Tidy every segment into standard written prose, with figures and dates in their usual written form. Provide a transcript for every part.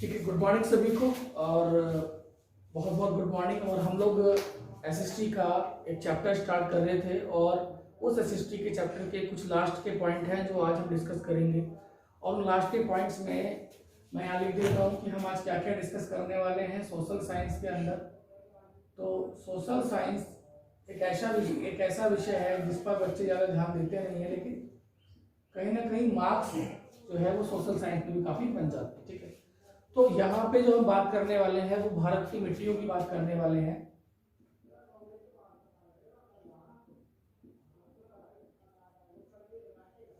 ठीक है, good morning सभी को और बहुत बहुत गुड मॉर्निंग। और हम लोग एसएसटी का एक चैप्टर स्टार्ट कर रहे थे और उस एसएसटी के चैप्टर के कुछ लास्ट के पॉइंट हैं जो आज हम डिस्कस करेंगे। और उन लास्ट के पॉइंट्स में मैं यहाँ लिख देता हूँ कि हम आज क्या क्या डिस्कस करने वाले हैं सोशल साइंस के अंदर। तो सोशल साइंस एक ऐसा विषय है जिस पर बच्चे ज़्यादा ध्यान देते नहीं है, लेकिन कहीं ना कहीं मार्क्स जो है वो सोशल साइंस में भी काफ़ी बन जाते हैं। ठीक है, तो यहाँ पे जो हम बात करने वाले हैं वो भारत की मिट्टियों की बात करने वाले हैं।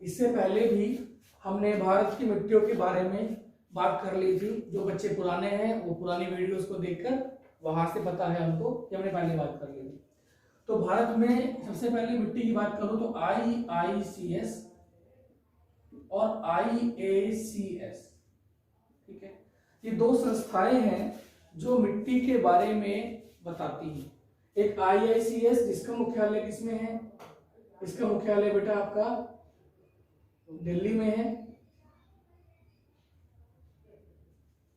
इससे पहले भी हमने भारत की मिट्टियों के बारे में बात कर ली थी। जो बच्चे पुराने हैं वो पुरानी वीडियोस को देखकर वहां से पता है हमको कि हमने पहले बात कर ली थी। तो भारत में सबसे पहले मिट्टी की बात करूं तो IICS और IACS, ठीक है, ये दो संस्थाएं हैं जो मिट्टी के बारे में बताती हैं। एक IICS जिसका मुख्यालय किसमें है? इसका मुख्यालय बेटा आपका दिल्ली में है।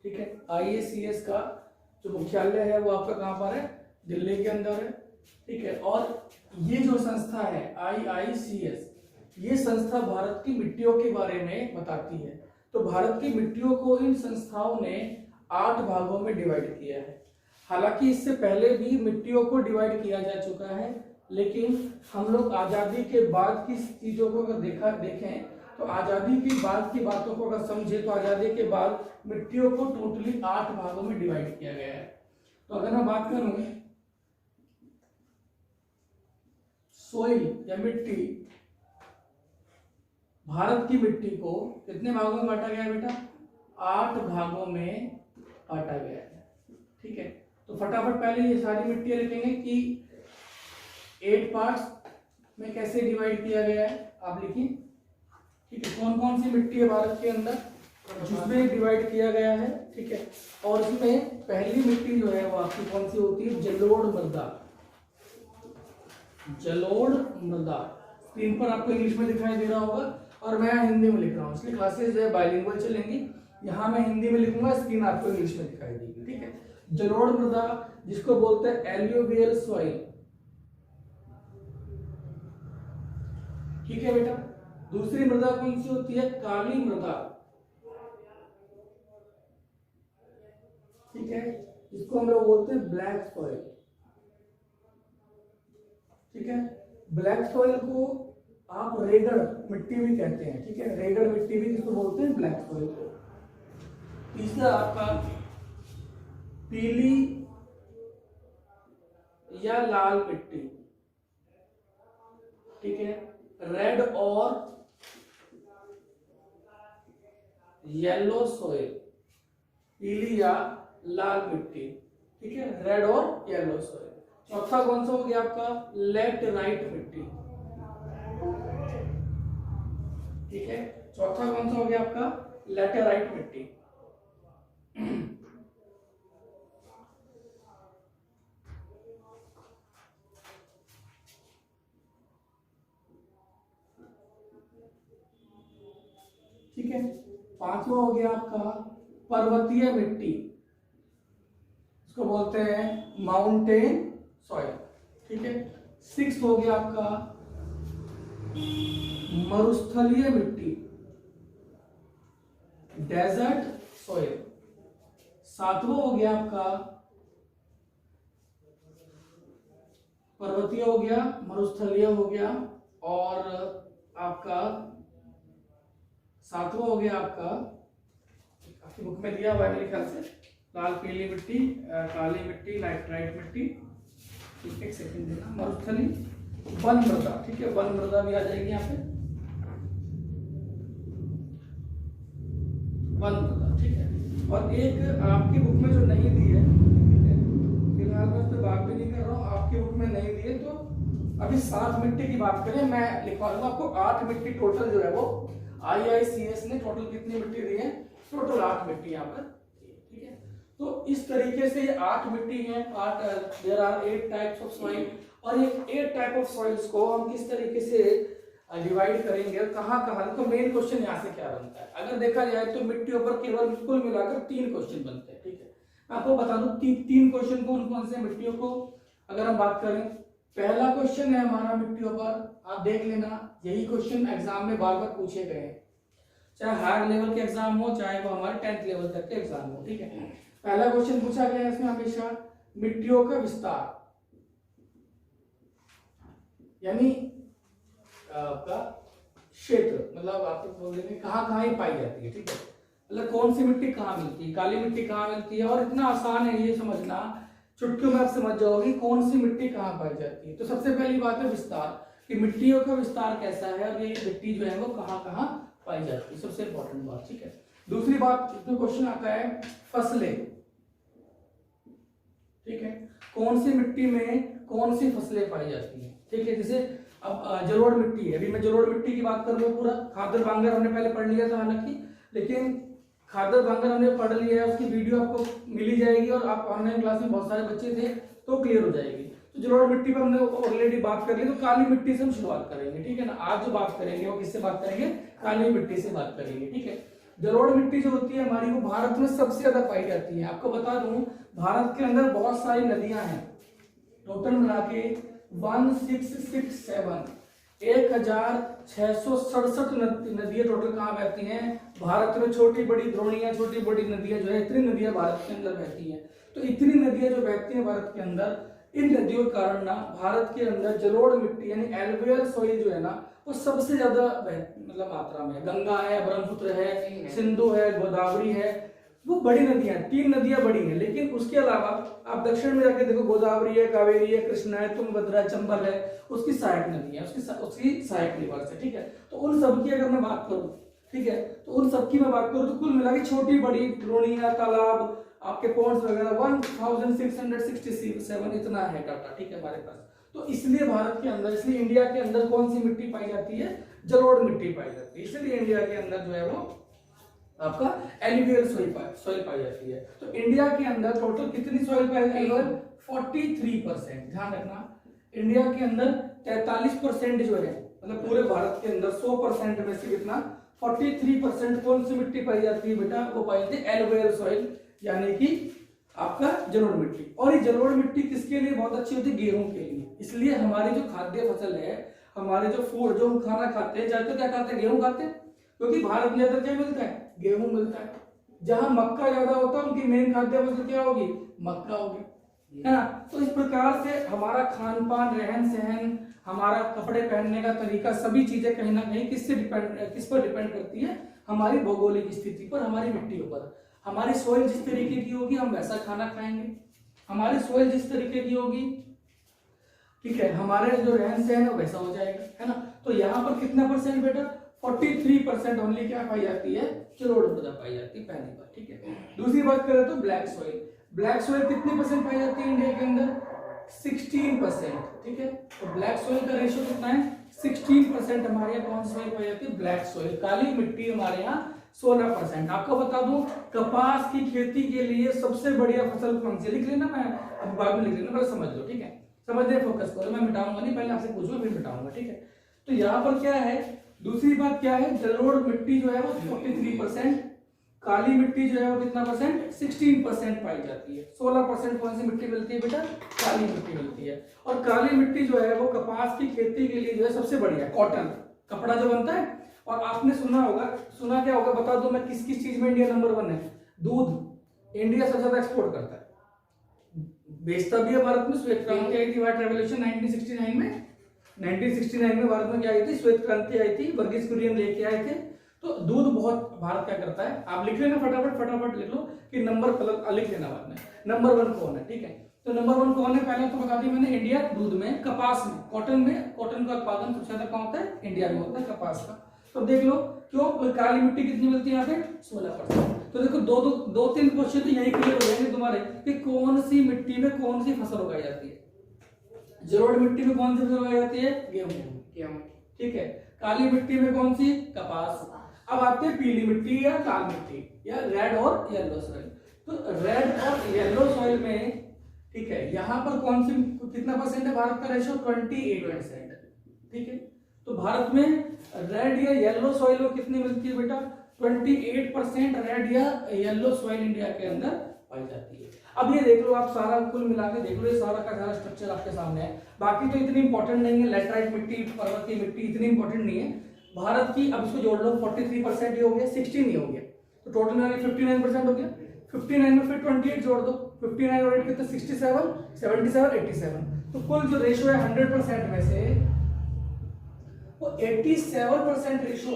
ठीक है, IACS का जो मुख्यालय है वो आपका कहां पर है? दिल्ली के अंदर है। ठीक है, और ये जो संस्था है IICS, ये संस्था भारत की मिट्टियों के बारे में बताती है। तो भारत की मिट्टियों को इन संस्थाओं ने 8 भागों में डिवाइड किया है। हालांकि इससे पहले भी मिट्टियों को डिवाइड किया जा चुका है, लेकिन हम लोग आजादी के बाद की चीजों को अगर देखें तो आजादी के बाद की बातों को अगर समझे तो आजादी के बाद मिट्टियों को टोटली 8 भागों में डिवाइड किया गया है। तो अगर मैं बात करूं सोइल या मिट्टी, भारत की मिट्टी को कितने भागों में बांटा गया है बेटा? 8 भागों में बांटा गया है। ठीक है, तो फटाफट पहले ये सारी मिट्टियां लिखेंगे कि 8 पार्ट्स में कैसे डिवाइड किया गया है, आप लिखिए। ठीक है, कौन कौन सी मिट्टी है भारत के अंदर जिसमें डिवाइड किया गया है? ठीक है, और इसमें पहली मिट्टी जो है वो आपकी कौन सी होती है? जलोढ़ मृदा। जलोढ़ मृदा स्क्रीन पर आपको इंग्लिश में दिखाई दे रहा होगा और मैं हिंदी में लिख रहा हूँ, इसलिए क्लासेस जो है बाइलिंगुअल चलेंगी। यहाँ मैं हिंदी में लिखूंगा, स्क्रीन आपको इंग्लिश में दिखाई देगी। ठीक है, जलोढ़ मृदा जिसको बोलते हैं एल्यूवियल सॉइल। ठीक है बेटा, दूसरी मृदा कौन सी होती है? काली मृदा। ठीक है, इसको हम लोग बोलते हैं ब्लैक सॉइल। ठीक है, ब्लैक सॉइल को आप रेगड़ मिट्टी भी कहते हैं। ठीक है, रेगड़ मिट्टी भी किसको बोलते हैं? ब्लैक सॉइल को। तीसरा आपका पीली या लाल मिट्टी। ठीक है, रेड और येलो सॉइल, पीली या लाल मिट्टी। ठीक है, रेड और येलो सॉइल। चौथा कौन सा हो गया आपका? लैटेराइट मिट्टी। ठीक है, चौथा कौन सा हो गया आपका? लैटेराइट मिट्टी। ठीक है, पांचवा हो गया आपका पर्वतीय मिट्टी, इसको बोलते हैं माउंटेन सॉइल। ठीक है, 6 हो गया आपका मरुस्थलीय मिट्टी, डेजर्ट सॉइल। 7वां हो गया आपका पर्वतीय हो गया, मरुस्थलीय हो गया, और आपका 7वां हो गया आपका, आपकी बुक में दिया हुआ है मेरे ख्याल से, लाल पीली मिट्टी, काली मिट्टी, लैटेराइट मिट्टी। एक सेकंड देना, मरुस्थली, वन मृदा। ठीक है, वन मृदा भी आ जाएगी यहाँ पे, वन मृदा। ठीक है, और एक आपकी बुक में जो नहीं दी है, फिलहाल मैं उस पर बात भी नहीं कर रहा हूँ, आपकी बुक में नहीं दी है तो अभी 7 मिट्टी की बात करें, मैं लिखवा दूंगा आपको। 8 मिट्टी टोटल जो है वो IICS ने टोटल कितनी मिट्टी दी है? टोटल 8 मिट्टी यहाँ पर। ठीक है, तो इस तरीके से 8 मिट्टी है। There are 8 types of soil, और ये 8 टाइप ऑफ सॉइल्स को हम किस तरीके से डिवाइड करेंगे कहाँ कहाँ, तो मेन क्वेश्चन यहाँ से क्या बनता है, अगर देखा जाए तो मिट्टियों पर केवल कुल मिलाकर 3 क्वेश्चन बनते हैं, ठीक है। मैं आपको बता दूं 3 क्वेश्चन कौन कौन से मिट्टियों को अगर हम बात करें। पहला क्वेश्चन है हमारा मिट्टियों पर, आप देख लेना, यही क्वेश्चन एग्जाम में बार बार पूछे गए हैं, चाहे हार्ड लेवल के एग्जाम हो चाहे वो हमारे 10th लेवल तक के एग्जाम हो, ठीक है। पहला क्वेश्चन पूछा गया है इसमें हमेशा मिट्टियों का विस्तार, यानी आपका क्षेत्र, मतलब आप बोलेंगे कहाँ कहाँ ये पाई जाती है, ठीक है, मतलब कौन सी मिट्टी कहाँ मिलती है, काली मिट्टी कहाँ मिलती है, और इतना आसान है ये समझना, चुटकियों में आप समझ जाओगे कौन सी मिट्टी कहाँ पाई जाती है। तो सबसे पहली बात है विस्तार, कि मिट्टियों का विस्तार कैसा है और ये मिट्टी जो है वो कहाँ कहाँ पाई जाती है, सबसे इंपॉर्टेंट बात, ठीक है। दूसरी बात इसमें क्वेश्चन आता है फसलें, ठीक है, कौन सी मिट्टी में कौन सी फसलें पाई जाती हैं, ठीक है। जैसे अब जलोढ़ मिट्टी है, अभी मैं जलोढ़ मिट्टी की बात कर रहा हूँ, पूरा खादर बांगर हमने पहले पढ़ लिया था हालांकि, लेकिन खादर बांगर हमने पढ़ लिया है, उसकी वीडियो आपको मिली जाएगी और आप ऑनलाइन क्लास में बहुत सारे बच्चे थे तो क्लियर हो जाएगी। तो जलोढ़ मिट्टी पर हमने ऑलरेडी बात कर ली, तो काली मिट्टी से हम शुरुआत करेंगे, ठीक है ना। आज जो बात करेंगे वो किससे बात करेंगे, काली मिट्टी से बात करेंगे, ठीक है। जलोढ़ मिट्टी जो होती है हमारी, वो भारत में सबसे ज्यादा पाई जाती है। आपको बता दूं भारत के अंदर बहुत सारी नदियां हैं, टोटल मिला के 1667 1667 नदियां टोटल कहाँ बहती हैं भारत में। छोटी बड़ी द्रोणियां, छोटी बड़ी नदियां जो है, इतनी नदियां भारत के अंदर बहती हैं। तो इतनी नदियां जो बहती हैं भारत के अंदर, इन नदियों के कारण ना भारत के अंदर जलोढ़ मिट्टी यानी एल्वियल सॉइल जो है ना, वो सबसे ज्यादा मतलब मात्रा में। गंगा है, ब्रह्मपुत्र है, सिंधु है, गोदावरी है, वो बड़ी नदियां, 3 नदियां बड़ी हैं। लेकिन उसके अलावा आप दक्षिण में जाके देखो, गोदावरी है, कावेरी है, कृष्णा है, तुंगभद्रा है, चंबल है, उसकी सहायक नदी है, उसकी सहायक रिवर्स है, ठीक है। तो उन सब की अगर मैं बात करूं, ठीक है, तो उन सब की मैं बात करूं तो कुल मिला के छोटी बड़ी द्रोणियां, तालाब, आपके पॉन्ड्स वगैरह 1667 इतना है डाटा, ठीक है हमारे पास। तो इसलिए भारत के अंदर, इसलिए इंडिया के अंदर कौन सी मिट्टी पाई जाती है, जलोढ़ मिट्टी पाई जाती है। इसलिए इंडिया के अंदर जो है वो आपका एल्यूवियल सॉइल पाई जाती है। तो इंडिया के अंदर टोटल कितनी सॉइल पाई जाती है, 43%। ध्यान रखना, इंडिया के अंदर 43% जो है, मतलब पूरे भारत के अंदर 100% में से कितना 43% कौन सी मिट्टी पाई जाती है बेटा, वो पाई जाती है एल्यूवियल सॉइल, यानी कि आपका जलोढ़ मिट्टी। और ये जलोढ़ मिट्टी किसके लिए बहुत अच्छी होती है, गेहूं के लिए। इसलिए हमारी जो खाद्य फसल है, हमारे जो फूड, जो हम खाना खाते हैं, ज्यादातर क्या खाते हैं, गेहूं खाते हैं, क्योंकि भारत में ज्यादा क्या मिलता है, गेहूं मिलता है। जहां मक्का ज्यादा होता है उनकी मेन खाद्य फसल क्या होगी, मक्का होगी, है ना। तो इस प्रकार से हमारा खान पान, रहन सहन, हमारा कपड़े पहनने का तरीका, सभी चीजें कहीं ना कहीं किस पर डिपेंड करती है, हमारी भौगोलिक स्थिति पर, हमारी मिट्टियों पर। हमारी सोइल जिस तरीके की होगी हम वैसा खाना खाएंगे, हमारी सोइल जिस तरीके की होगी, ठीक है, हमारे जो रहन सहन है वैसा हो जाएगा, है ना। तो यहाँ पर कितना परसेंट बेटा, 43% ओनली क्या पाई जाती है, जलोढ़ मृदा पाई जाती है, पहली बात, ठीक है। दूसरी बात करें तो ब्लैक सॉइल, ब्लैक सॉइल कितनी परसेंट पाई जाती है इंडिया के अंदर, 16%, ठीक है। तो ब्लैक सॉइल का रेशियो कितना है, 16% हमारे यहाँ कौन सी सॉइल पाई जाती है, ब्लैक सॉइल। काली मिट्टी हमारे यहाँ 16%। आपको बता दूं कपास की खेती के लिए सबसे बढ़िया फसल कौन सी, लिख लेना, मैं अब बाद में लिख लेना, पहले समझ लो, ठीक है, समझने फोकस करो, मैं मिटाऊंगा नहीं, पहले आपसे पूछूंगा फिर मिटाऊंगा, ठीक है। तो यहाँ पर क्या है, दूसरी बात क्या है, जलोढ़ मिट्टी जो है वो 43%, काली मिट्टी जो है वो कितना परसेंट, 16% पाई जाती है। 16% कौन सी मिट्टी मिलती है बेटा, काली मिट्टी मिलती है। और काली मिट्टी जो है वो कपास की खेती के लिए जो है सबसे बढ़िया, कॉटन कपड़ा जो बनता है। और आपने सुना क्या होगा, बता दो मैं, किस किस चीज में इंडिया नंबर 1 है, दूध। इंडिया सबसे ज्यादा एक्सपोर्ट करता है, बेचता भी है भारत में। श्वेत क्रांति आई थी, व्हाइट रेवोल्यूशन 1969 में, 1969 में भारत में क्या आई थी, श्वेत क्रांति आई थी, वर्गीज कुरियन लेके आए थे। तो दूध बहुत भारत क्या करता है, आप लिख लेना फटाफट लिख लो कि नंबर लिख लेना बाद में, नंबर 1 कौन है, ठीक है। तो नंबर 1 कौन है, पहले तो बता दी मैंने, इंडिया दूध में, कपास में, कॉटन में, कॉटन का उत्पादन सबसे ज्यादा कहाँ होता है, इंडिया में होता है, कपास का। तो देख लो क्यों, काली मिट्टी कितनी मिलती है यहाँ पे, 16%। तो देखो दो तीन क्वेश्चन तो यही क्लियर हो जाएंगे तुम्हारे कि कौन सी मिट्टी में कौन सी फसल उगाई जाती है। जलोढ़ मिट्टी में कौन सी फसल उगाई जाती है, गेहूं, ठीक है। काली मिट्टी में कौन सी, कपास। अब आते हैं पीली मिट्टी या लाल मिट्टी या रेड और येलो सॉइल। तो रेड और येलो सॉइल में, ठीक है, यहाँ पर कौन सी कितना परसेंट है भारत का रेशियो, 28%, ठीक है। तो भारत में रेड या येलो सॉइल में कितनी मिलती है बेटा? 28% रेड या येलो सॉइल इंडिया के अंदर पाई जाती है। अब ये देख लो आप, सारा कुल मिला के देख लो, ये सारा का सारा स्ट्रक्चर आपके सामने है। बाकी तो इतनी इंपॉर्टेंट नहीं है, लेटराइट मिट्टी, पर्वतीय मिट्टी इतनी इंपॉर्टेंट नहीं है भारत की। अब इसको जोड़ लो, 43% ही हो गया, 16 ही हो गया, तो टोटल में 59% हो गया। 59 में फिर 28 जोड़ दो, 59 और 8 कितने? 67, 77, 87। तो कुल जो रेशो है 100% में से वो 87% रेशो,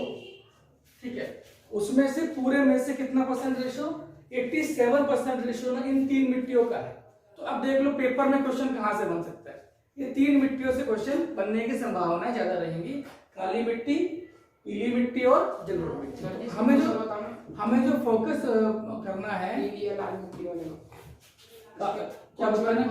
ठीक है, उसमें से पूरे में से कितना परसेंट रेशो? 87% रेशो ना इन तीन मिट्टियों का है। तो अब देख लो पेपर में क्वेश्चन कहां से बन सकता है। ये तीन मिट्टियों से क्वेश्चन बनने की संभावना ज्यादा रहेंगी, काली मिट्टी, पीली मिट्टी और जलोढ़ मिट्टी। हमें जो फोकस करना है पीली या लाल मिट्टी वाले क्या बताना है?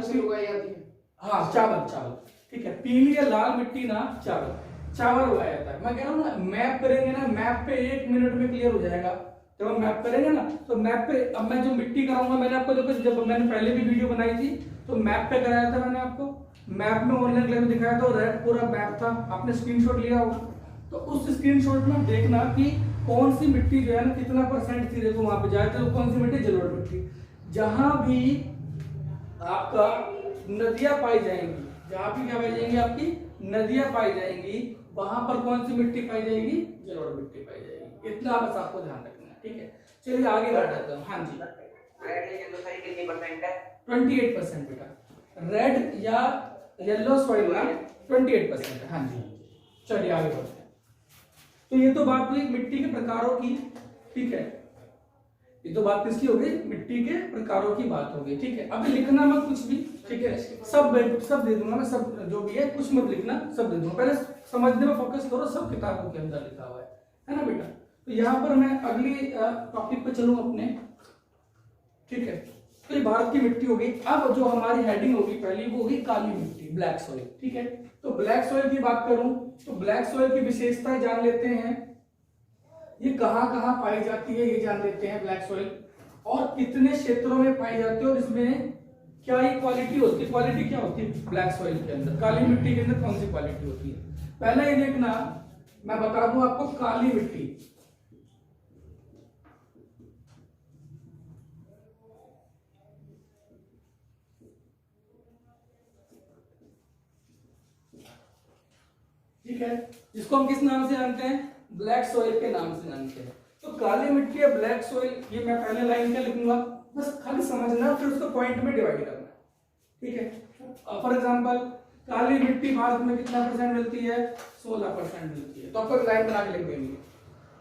हाँ, चावल, ठीक है, पीली या लाल मिट्टी ना चावल उगाया जाता है। मैं कह रहा हूँ ना, मैप करेंगे ना, मैप पे 1 मिनट में क्लियर हो जाएगा। जब हम मैप करेंगे ना, तो मैप पे अब मैं जो मिट्टी कराऊंगा, मैंने आपको देखो, जब मैंने पहले भी वीडियो बनाई थी तो मैप पे कराया था मैंने आपको, मैप में ऑनलाइन क्लास में दिखाया था, रेड पूरा मैप था, आपने स्क्रीनशॉट लिया होगा। तो उस स्क्रीनशॉट में देखना कि कौन सी मिट्टी जो है ना कितना परसेंट थी, देखो वहां पे जाए तो कौन सी मिट्टी? जलोढ़ मिट्टी। जहां भी आपका नदियां पाई जाएंगी, जहां भी क्या पाई जाएंगी? आपकी नदियां पाई जाएंगी, वहां पर कौन सी मिट्टी पाई जाएगी? जलोढ़ मिट्टी पाई जाएगी। इतना बस आपको ध्यान रखना है, ठीक है। चलिए आगे बढ़ते हैं। हाँ जी, रेड या येलो सॉइल कितनी परसेंट है? 28% बेटा, रेड या येलो सॉइल ना 28% है। हाँ जी, चलिए आगे बढ़ते हैं। तो ये तो बात हुई मिट्टी के प्रकारों की, ठीक है, ये तो बात किसकी हो गई? मिट्टी के प्रकारों की बात हो गई, ठीक है। अभी लिखना मत कुछ भी, ठीक है, सब दे दूंगा मैं, सब जो भी है कुछ मत लिखना, सब दे दूंगा। पहले समझने में फोकस करो, सब किताबों के अंदर लिखा हुआ है ना बेटा। तो यहाँ पर मैं अगली टॉपिक पे चलूँ अपने, ठीक है। तो ये भारत की मिट्टी होगी। अब जो हमारी हेडिंग होगी पहली, वो होगी काली मिट्टी, ब्लैक सॉइल, ठीक है। तो ब्लैक सॉइल की बात करूं तो ब्लैक सॉइल की विशेषताएं जान लेते हैं, ये कहां कहां पाई जाती है ये जान लेते हैं ब्लैक सॉइल, और कितने क्षेत्रों में पाई जाती है, और इसमें क्या ये क्वालिटी होती है, क्वालिटी क्या होती है ब्लैक सॉइल के अंदर, काली मिट्टी के अंदर कौन सी क्वालिटी होती है। पहले ये देखना, मैं बता दूं आपको, काली मिट्टी, ठीक है, जिसको हम किस नाम से जानते हैं? ब्लैक सॉइल के नाम से जानते हैं। तो काली मिट्टी या ब्लैक सॉइल, ये मैं पहले लाइन क्या लिखूंगा, बस खाली समझना, फिर उसको पॉइंट में डिवाइड करना, ठीक है। फॉर एग्जांपल, काली मिट्टी भारत में कितना परसेंट मिलती है? 16% मिलती है। तो आपको लाइन बना के लिख देंगे,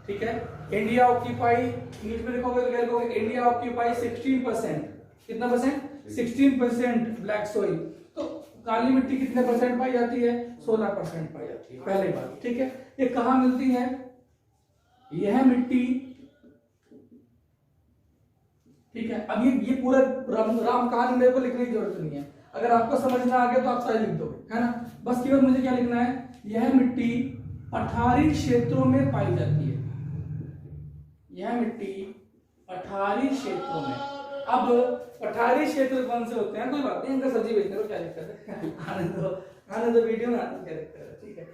ठीक है। इंडिया ऑक्यूपाई, इंग्लिश में लिखोगे तो क्या लिखोगे? इंडिया ऑक्यूपाई 16%, कितना परसेंट? 16% black soil. तो काली मिट्टी कितने परसेंट पाई जाती है? 16% पाई जाती है, पहली बात, ठीक है। ये कहां मिलती है? यह मिट्टी, ठीक है। अब ये पूरा राम कहानी मेरे को लिखने की जरूरत नहीं है, अगर आपको समझना आ गया तो आप सही लिख दोगे, है ना। बस केवल मुझे क्या लिखना है, यह मिट्टी पठारी क्षेत्रों में पाई जाती है, यह मिट्टी पठारी क्षेत्रों में। अब पठारी क्षेत्र कौन से होते हैं? कोई बात नहीं, इनका सब्जी बेचने को क्या दिक्कत है, आने दो वीडियो में आने क्या दिक्कत है, ठीक है,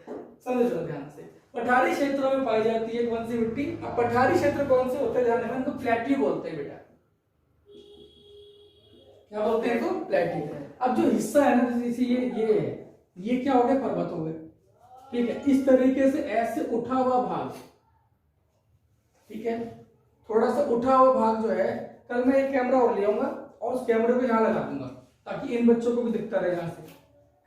समझ लो ध्यान से। पठारी क्षेत्रों में पाई जाती है कौन सी मिट्टी? अब पठारी क्षेत्र कौन से होते हैं ध्यान रखना, इनको प्लेट्यू बोलते हैं बेटा, क्या बोलते हैं इनको? प्लेट्यू। अब जो हिस्सा है ना, जैसे ये क्या हो गया? पर्वत हो गए, ठीक है। इस तरीके से ऐसे उठा हुआ भाग, ठीक है, थोड़ा सा उठा हुआ भाग जो है, कल मैं एक कैमरा और ले आऊंगा और उस कैमरे को यहाँ लगा दूंगा ताकि इन बच्चों को भी दिखता रहे यहाँ से,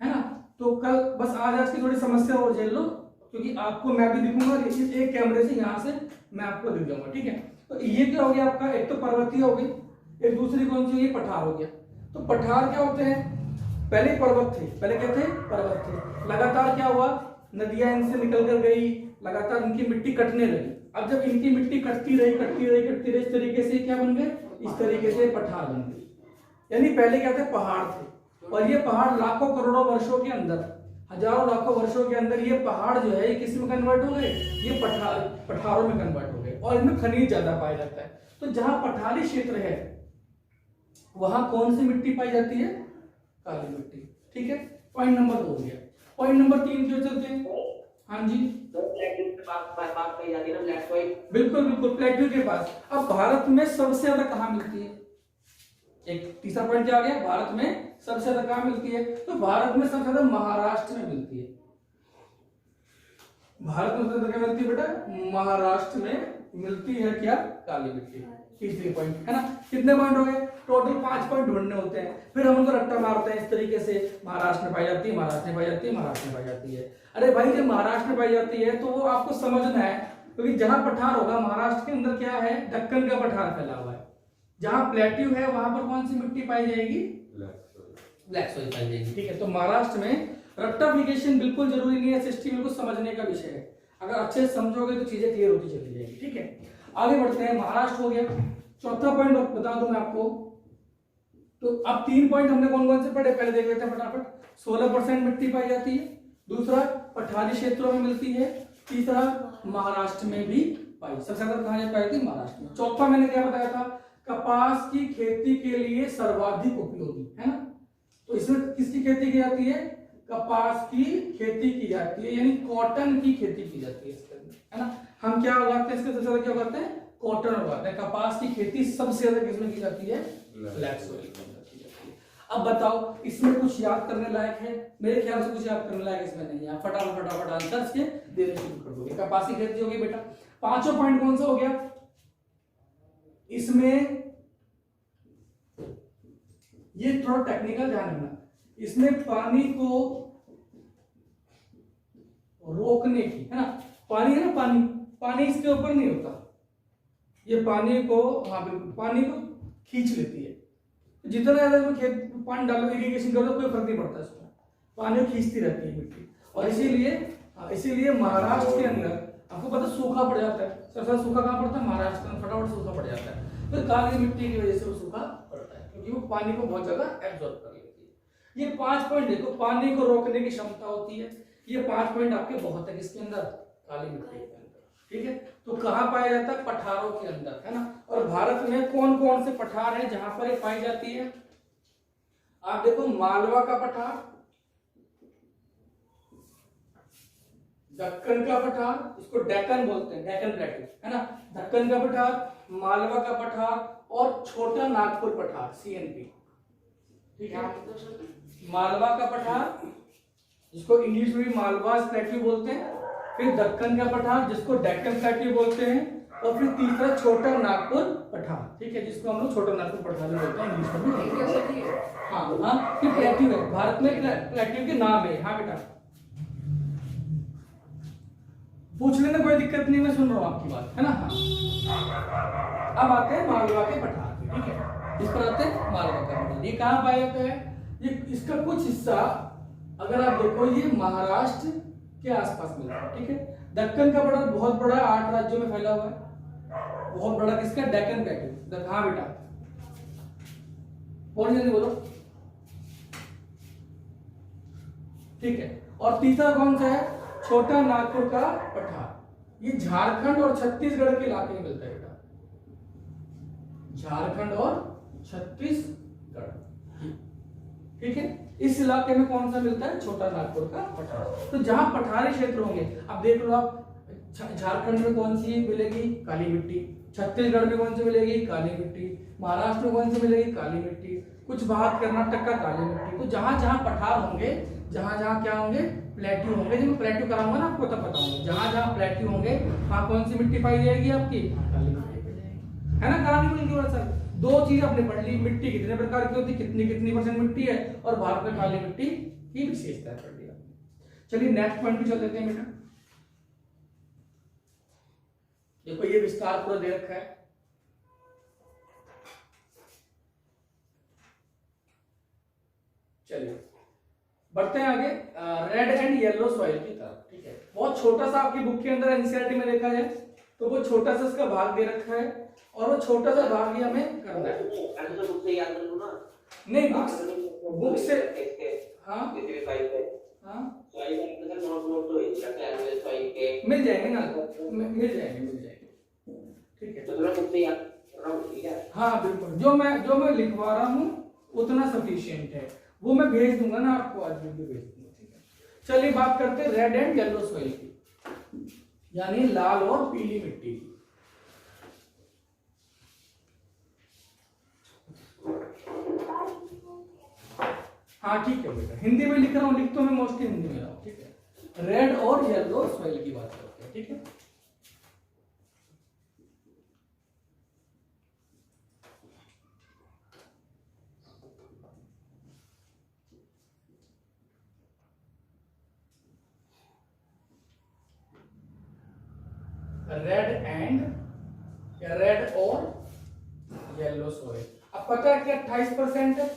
है ना। तो कल बस आज की थोड़ी समस्या और झेल लो, क्योंकि आपको मैं भी दिखूंगा, एक कैमरे से यहाँ से मैं आपको दिख जाऊंगा, ठीक है। तो ये क्या हो गया आपका? एक तो पर्वतीय हो गई, एक दूसरी कौन सी? ये पठार हो गया। तो पठार क्या होते हैं? पहले पर्वत थे, पहले क्या थे? पर्वत थे। लगातार क्या हुआ? नदियां इनसे निकल कर गई, लगातार इनकी मिट्टी कटने लगी। अब जब इनकी मिट्टी कटती रही इस तरीके से क्या बन गए? इस तरीके से पठार बन गई। यानी पहले क्या थे? पहाड़ थे, और ये पहाड़ लाखों करोड़ों वर्षों के अंदर, हजारों लाखों वर्षों के अंदर ये पहाड़ जो है ये किस में कन्वर्ट हो गए? ये पठारों में कन्वर्ट हो गए, और इनमें खनिज ज्यादा पाया जाता है। तो जहां पठारी क्षेत्र है वहां कौन सी मिट्टी पाई जाती है? काली मिट्टी, ठीक है। पॉइंट नंबर 2 हो गया। पॉइंट नंबर 3 क्यों चलते हैं? हाँ जी, तो प्लेट्यू के पास बात कही जाती है ना, ब्लैक सॉइल। बिल्कुल बिल्कुल, प्लेट्यू के पास। अब भारत में सबसे ज्यादा कहाँ मिलती है? एक तीसरा पॉइंट क्या आ गया, भारत में सबसे ज्यादा कहाँ मिलती है? तो भारत में सबसे ज्यादा महाराष्ट्र में मिलती है। भारत में सबसे ज्यादा क्या मिलती है बेटा? महाराष्ट्र में मिलती है क्या? काली मिट्टी। तीसरी पॉइंट है ना। कितने पॉइंट हो गए? टोटल 5 पॉइंट ढूंढने होते हैं। फिर हम उनको रट्टा मारते हैं इस तरीके से, महाराष्ट्र में पाई जाती है, महाराष्ट्र में पाई जाती है, महाराष्ट्र में पाई जाती है। अरे भाई, जब महाराष्ट्र में पाई जाती है तो वो आपको समझना है, क्योंकि जहां पठार होगा, महाराष्ट्र के अंदर क्या है? दक्कन का पठार फैला हुआ है। जहां प्लेट्यू है वहां पर कौन सी मिट्टी पाई जाएगी? ब्लैक सॉइल पाई जाएगी। ठीक है, तो महाराष्ट्र में रट्टाफिकेशन बिल्कुल जरूरी नहीं है, सिस्टम बिल्कुल समझने का विषय है। अगर अच्छे से समझोगे तो चीजें क्लियर होती चली जाएगी। ठीक है, आगे बढ़ते हैं। महाराष्ट्र हो गया। चौथा पॉइंट बता दूं मैं आपको, तो अब 3 पॉइंट हमने कौन कौन से पढ़े, पहले देख लेते हैं फटाफट। 16% मिट्टी पाई जाती है। दूसरा, पठारी क्षेत्रों में मिलती है। तीसरा, महाराष्ट्र में भी पाई, सबसे ज्यादा कहां पाई जाती है? महाराष्ट्र में। चौथा मैंने क्या बताया था? कपास की खेती के लिए सर्वाधिक उपयोगी, है ना। तो इसमें किसकी खेती की जाती है? कपास की खेती की जाती है, यानी कॉटन की खेती की जाती है इसके अंदर, है ना। हम क्या उगाते हैं इसके सबसे ज्यादा? क्या उगाते हैं? कॉटन उगाते हैं। कपास की खेती सबसे ज्यादा किसमें की जाती है? ब्लैक सॉइल के अंदर की जाती है। अब बताओ, इसमें कुछ याद करने लायक है? मेरे ख्याल से कुछ याद करने लायक इसमें नहीं है। फटाफट आंसर के देने शुरू कर दोगे। कपास की खेती हो गई बेटा। पांचों पॉइंट कौन सा हो गया इसमें? ये थोड़ा टेक्निकल ध्यान रखना। इसमें पानी को रोकने की, है ना। पानी है ना, पानी इसके ऊपर नहीं होता, ये पानी को, हाँ बिल्कुल, पानी को खींच लेती है। जितना ज्यादा इसमें खेत पानी डालो, इरिगेशन करो, कोई फर्क नहीं पड़ता इसमें, पानी को खींचती रहती है मिट्टी। और इसीलिए महाराष्ट्र के अंदर आपको पता सूखा पड़ जाता है। सबसे सूखा कहाँ पड़ता है? महाराष्ट्र में फटाफट सूखा पड़ जाता है। तो काली मिट्टी की वजह से वो सूखा पड़ता है, क्योंकि वो पानी को बहुत ज्यादा एब्जॉर्ब कर लेती है। ये 5 पॉइंट देखो, पानी को रोकने की क्षमता होती है। ये 5 पॉइंट आपके बहुत है किसके अंदर? काली मिट्टी के अंदर। ठीक है, तो कहाँ पाया जाता है? पठारों के अंदर, है ना। और भारत में कौन कौन से पठार हैं जहां पर ये पाई जाती है? आप देखो, मालवा का पठार, दक्कन का पठार, इसको डेक्कन बोलते हैं, डेक्कन प्लेट्यू, है ना। दक्कन का पठार, मालवा का पठार और छोटा नागपुर पठार, CNP। ठीक है, मालवा का पठार जिसको इंग्लिश में भी मालवास प्लेट्यू बोलते हैं, फिर दक्कन का पठार जिसको डेक्कन प्लेट्यू बोलते हैं, और फिर तीसरा छोटा नागपुर पठार। ठीक है, जिसको हम लोग छोटा नागपुर पठार बोलते हैं इंग्लिश में भी। हाँ, ये प्लेट्यू है, भारत में प्लेट्यू के नाम है। हाँ बेटा, पूछ लेना, कोई दिक्कत नहीं, मैं सुन रहा हूँ आपकी बात, है ना। हाँ, अब आते हैं मालवा के पठार। ठीक है, इस पर आते हैं मालवा का पठार। ये कहाँ पाया जाता है? ये इसका कुछ हिस्सा अगर आप देखो, ये महाराष्ट्र के आसपास मिलता है। ठीक है, दक्कन का पठार बहुत बड़ा है, 8 राज्यों में फैला हुआ है, बहुत बड़ा। किसका? डेक्कन प्लेट्यू। हाँ बेटा, और जल्दी बोलो। ठीक है, और तीसरा कौन सा है? छोटा नागपुर का पठार। ये झारखंड और छत्तीसगढ़ के इलाके में मिलता है बेटा, झारखंड और छत्तीसगढ़। ठीक है, इस इलाके में कौन सा मिलता है? छोटा नागपुर का पठार। तो जहां पठारी क्षेत्र होंगे, अब देख लो आप, झारखंड में कौन सी मिलेगी? काली मिट्टी। छत्तीसगढ़ में कौन सी मिलेगी? काली मिट्टी। महाराष्ट्र में कौन सी मिलेगी? काली मिट्टी। कुछ भाग कर्नाटक का काली मिट्टी। तो जहां जहां पठार होंगे, जहां जहां क्या होंगे? प्लेट्यू होंगे। जब मैं प्लेट्यू कराऊंगा ना आपको तब बताऊंगा। जहां जहां प्लेट्यू होंगे वहां कौन सी मिट्टी पाई जाएगी? आपकी काली मिट्टी पाई जाएगी, है ना। कहां नहीं मिलेगी बड़ा सर? 2 चीज आपने पढ़ ली, मिट्टी कितने प्रकार की होती है, कितनी परसेंट मिट्टी है, और भारत में काली मिट्टी की विशेषता पढ़ लिया। चलिए नेक्स्ट पॉइंट पे चल देते हैं बेटा। देखो, ये विस्तार पूरा दे रखा है। चलिए बढ़ते हैं आगे, रेड एंड येलो सॉइल की तरफ। ठीक है, बहुत छोटा सा आपकी बुक के अंदर एनसीईआरटी में देखा जाए तो वो छोटा सा इसका भाग दे रखा है, और वो छोटा सा भाग ही हमें करना है। तो बुक से याद कर लो ना। नहीं, बुक से, हाँ हाँ मिल जाएंगे ना, मिल जाएंगे। ठीक है, तो थोड़ा बुक से याद कर रहा हूं, ठीक है। हाँ बिल्कुल, जो मैं लिखवा रहा हूँ उतना सफिशिएंट है, वो मैं भेज दूंगा ना आपको, आज वीडियो भेज दूंगा। ठीक है, चलिए बात करते हैं रेड एंड येलो सॉइल की। यानी लाल और पीली मिट्टी की। हाँ ठीक है बेटा, हिंदी में लिख रहा हूँ, लिख तो मैं मोस्टली हिंदी में रहा हूँ, ठीक है। रेड और येलो सॉइल की बात करते हैं, ठीक है। रेड और येलो सॉइल। अब पता है कि 28% है।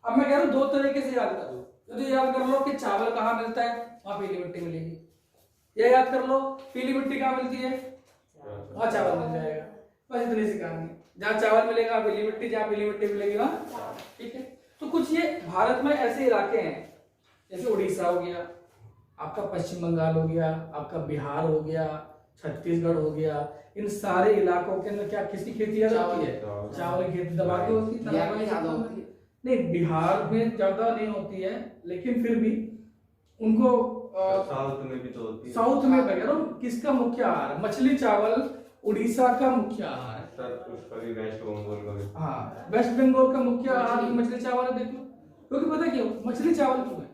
अब मैं कह रहा हूं दो तरीके से याद कर लो। तो याद कर लो कि चावल कहाँ मिलता है, वहां पीली मिट्टी मिलेगी। ये याद कर लो पीली मिट्टी कहाँ मिलती है, वहां चावल मिल जाएगा। बस इतनी सी कहानी है, जहाँ चावल मिलेगा पीली मिट्टी, जहाँ पीली मिट्टी मिलेगी वहां, ठीक है। तो कुछ ये भारत में ऐसे इलाके हैं, जैसे उड़ीसा हो गया, आपका पश्चिम बंगाल हो गया, आपका बिहार हो गया, छत्तीसगढ़ हो गया, इन सारे इलाकों के अंदर क्या किसकी खेती ज्यादा होती है, चावल की खेती दबा के होती है। नहीं, बिहार में ज्यादा नहीं होती है, लेकिन फिर भी उनको साउथ में भी तो होती है। साउथ में वगैरह किसका मुख्य आहार है, मछली चावल उड़ीसा का मुख्य आहार है। सर उसका भी वेस्ट बंगाल का भी। हाँ, वेस्ट बंगाल का मुख्य आहार मछली चावल है, देख लो। क्योंकि पता क्यों मछली चावल क्यों है,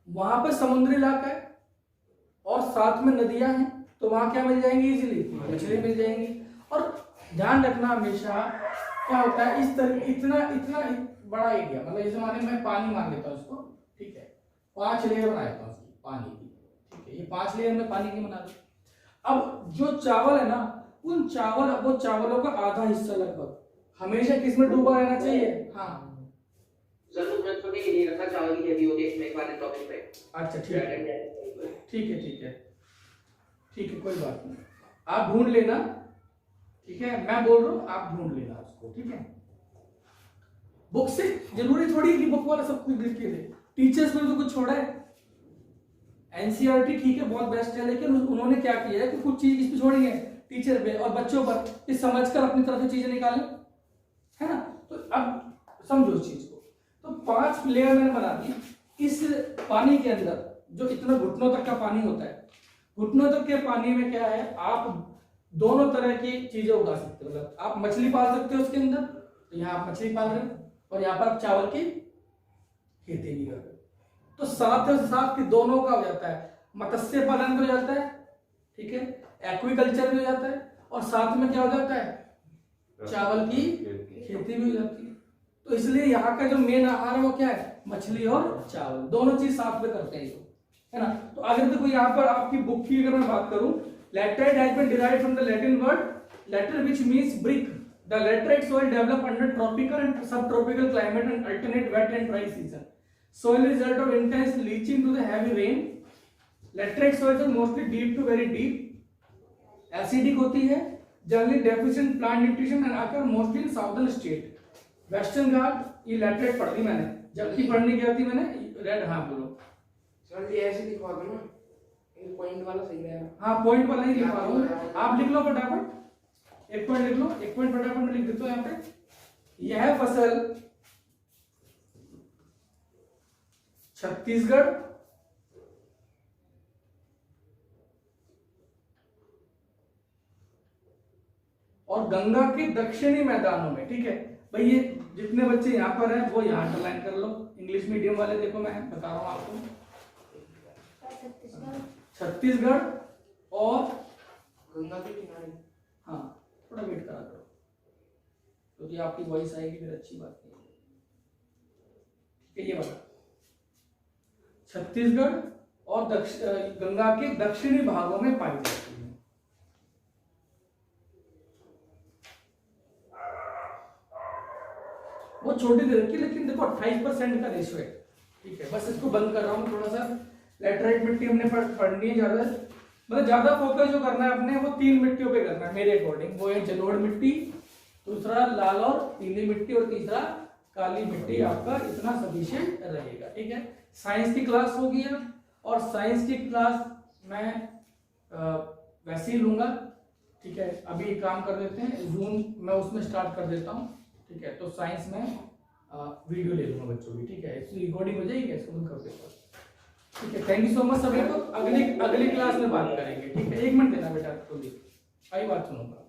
वहां पर समुद्री इलाका है और साथ में नदियां हैं, तो वहां क्या मिल जाएंगी, इजीली मछली मिल जाएंगी। और ध्यान रखना हमेशा क्या होता है, इस तरह इतना इतना बड़ा एरिया, मतलब इस जमाने में पानी मान लेता हूँ इसको, ठीक है, 5 लेयर बना देता हूँ पानी की, ठीक है, ये 5 लेयर में पानी की बना दी। अब जो चावल है ना, उन चावलों का आधा हिस्सा लगभग हमेशा किसमें डूबा रहना चाहिए। हाँ जरूर मैं तो नहीं रखा चावल की खेती होती है इसमें एक बार टॉपिक पे। अच्छा ठीक है ठीक है ठीक है ठीक है, कोई बात नहीं, आप ढूंढ लेना, ठीक है, मैं बोल रहा हूँ आप ढूंढ लेना उसको, ठीक है। बुक से जरूरी थोड़ी है कि बुक वाला सब कुछ लिख के दे, टीचर्स ने तो कुछ छोड़ा है। एनसीईआरटी ठीक है बहुत बेस्ट है, लेकिन उन्होंने क्या किया है कि कुछ चीज इस पे छोड़ी है टीचर पे और बच्चों पर, कि समझकर अपनी तरफ से चीजें निकालें, है ना। तो अब समझो इस चीज को, तो 5 लेयर मैंने बना दी। इस पानी के अंदर जो इतना घुटनों तक का पानी होता है, घुटनों तक के पानी में क्या है, आप दोनों तरह की चीजें उगा सकते हो। मतलब आप मछली पाल सकते हो उसके अंदर, तो यहाँ आप मछली पाल रहे हो और यहाँ पर आप चावल की खेती भी कर रहे हो। तो साथ साथ के दोनों का हो जाता है, मत्स्य पालन भी हो जाता है, ठीक है, एक्वीकल्चर भी हो जाता है, और साथ में क्या हो जाता है, चावल की खेती भी हो जाती है। तो इसलिए यहाँ का जो मेन आहार है वो क्या है, मछली और चावल, दोनों चीज साथ में करते हैं, है ना। तो अगर देखो यहाँ पर आपकी बुक की अगर मैं बात करूं, laterite has been derived from the Latin word later which means brick. The laterite soil develop under tropical and subtropical climate and alternate wet and dry season. Soil result of intense leaching to the heavy rain. Laterite soils are mostly deep to very deep. Acidic होती है, generally deficient plant nutrition and occur mostly in southern state. Western Ghat ये laterite पढ़ ली मैंने, जबकि पढ़ने गया थी मैंने रेड। हाँ बोलो सर, ये ऐसे लिखवा दो ना, ये पॉइंट वाला सही रहेगा। हाँ पॉइंट वाला ही लिखवा दूँ, आप लिख लो फटाफट, एक पॉइंट लिख लो, एक पॉइंट फटाफट में लिख देता हूँ यहाँ पे। यह फसल छत्तीसगढ़ और गंगा के दक्षिणी मैदानों में, ठीक है भाई। ये जितने बच्चे यहाँ पर हैं वो यहाँ अंडरलाइन कर लो, इंग्लिश मीडियम वाले देखो मैं बता रहा हूँ आपको, छत्तीसगढ़ और गंगा के किनारे। हाँ थोड़ा वेट करा करो, क्योंकि आपकी वॉइस आएगी फिर अच्छी बात नहीं है, ठीक है। ये बता, छत्तीसगढ़ और गंगा के दक्षिणी भागों में पाई जाती है। वो छोटी दे रखी, लेकिन देखो 28% का रेशो है, ठीक है। बस इसको बंद कर रहा हूँ थोड़ा सा। लैटराइट मिट्टी हमने पढ़नी है ज्यादा, मतलब ज्यादा फोकस जो करना है अपने वो 3 मिट्टियों पे करना है मेरे अकॉर्डिंग। वो है जलोढ़ मिट्टी, दूसरा लाल और पीली मिट्टी, और तीसरा काली मिट्टी। आपका इतना सफिशिएंट रहेगा, ठीक है। साइंस की क्लास हो गया, और साइंस की क्लास मैं वैसे ही लूंगा, ठीक है। अभी एक काम कर देते हैं, जूम मैं उसमें स्टार्ट कर देता हूँ, ठीक है। तो साइंस में वीडियो ले लूंगा बच्चों की, ठीक है। इसकी रिकॉर्डिंग हो जाएगी, इसको बंद कर देता हूँ। ठीक है, थैंक यू सो मच सभी को। अगली क्लास में बात करेंगे, ठीक है। 1 मिनट देना बेटा, तो आई बात सुनूंगा।